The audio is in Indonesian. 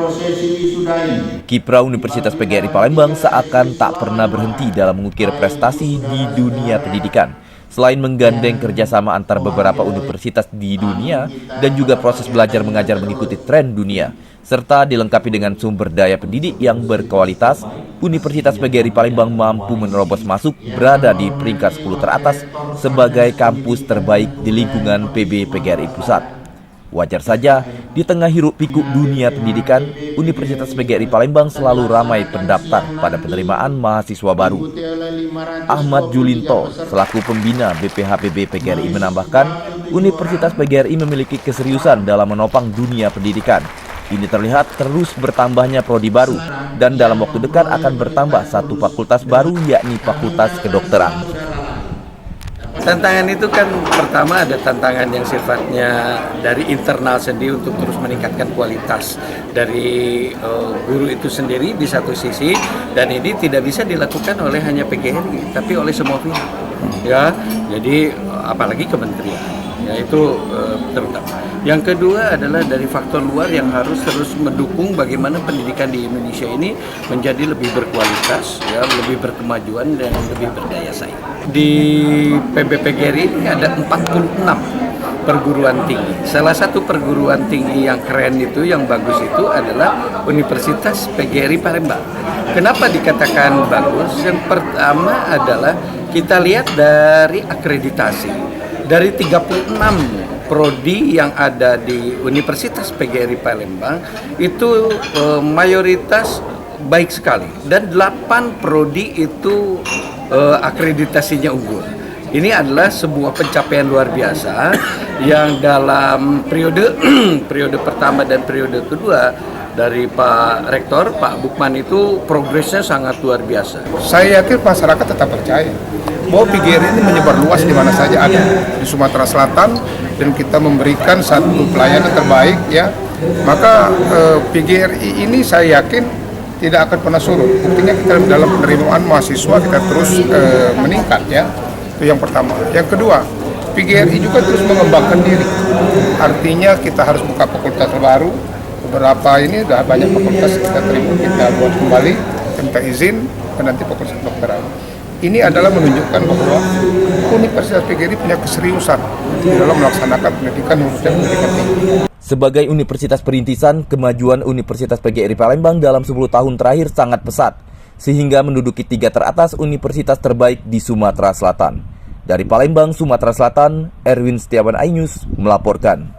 prosesi wisuda ini. Kiprah Universitas PGRI Palembang seakan tak pernah berhenti dalam mengukir prestasi di dunia pendidikan. Selain menggandeng kerjasama antar beberapa universitas di dunia dan juga proses belajar mengajar mengikuti tren dunia, serta dilengkapi dengan sumber daya pendidik yang berkualitas, Universitas PGRI Palembang mampu menerobos masuk berada di peringkat 10 teratas sebagai kampus terbaik di lingkungan PB PGRI Pusat. Wajar saja, di tengah hiruk-pikuk dunia pendidikan, Universitas PGRI Palembang selalu ramai pendaftar pada penerimaan mahasiswa baru. Ahmad Julinto, selaku pembina BPHPB PGRI menambahkan, Universitas PGRI memiliki keseriusan dalam menopang dunia pendidikan. Ini terlihat terus bertambahnya prodi baru, dan dalam waktu dekat akan bertambah satu fakultas baru, yakni Fakultas Kedokteran. Tantangan itu kan pertama ada tantangan yang sifatnya dari internal sendiri untuk terus meningkatkan kualitas dari guru itu sendiri di satu sisi, dan ini tidak bisa dilakukan oleh hanya PGRI tapi oleh semua pihak ya, jadi apalagi kementerian ya, itu terutama. Yang kedua adalah dari faktor luar yang harus terus mendukung bagaimana pendidikan di Indonesia ini menjadi lebih berkualitas, ya, lebih berkemajuan dan lebih berdaya saing. Di PBPGRI ini ada 46 perguruan tinggi. Salah satu perguruan tinggi yang keren itu, yang bagus itu adalah Universitas PGRI Palembang. Kenapa dikatakan bagus? Yang pertama adalah kita lihat dari akreditasi. Dari 36 prodi yang ada di Universitas PGRI Palembang itu mayoritas baik sekali, dan 8 prodi itu akreditasinya unggul. Ini adalah sebuah pencapaian luar biasa yang dalam periode pertama dan periode kedua dari Pak Rektor, Pak Bukman itu progresnya sangat luar biasa. Saya yakin masyarakat tetap percaya bahwa PGRI ini menyebar luas di mana saja ada di Sumatera Selatan, dan kita memberikan satu pelayanan terbaik ya. Maka PGRI ini saya yakin tidak akan pernah surut. Buktinya kita dalam penerimaan mahasiswa kita terus meningkat ya. Itu yang pertama. Yang kedua, PGRI juga terus mengembangkan diri. Artinya kita harus buka fakultas baru. Beberapa ini sudah banyak fakultas kita terima, kita buat kembali, minta izin, dan nanti fakultas kedokteran. Ini adalah menunjukkan bahwa Universitas PGRI punya keseriusan di dalam melaksanakan pendidikan khususnya pendidikan tinggi. Sebagai universitas perintisan, kemajuan Universitas PGRI Palembang dalam 10 tahun terakhir sangat pesat, sehingga menduduki 3 teratas universitas terbaik di Sumatera Selatan. Dari Palembang, Sumatera Selatan, Erwin Setiawan iNews melaporkan.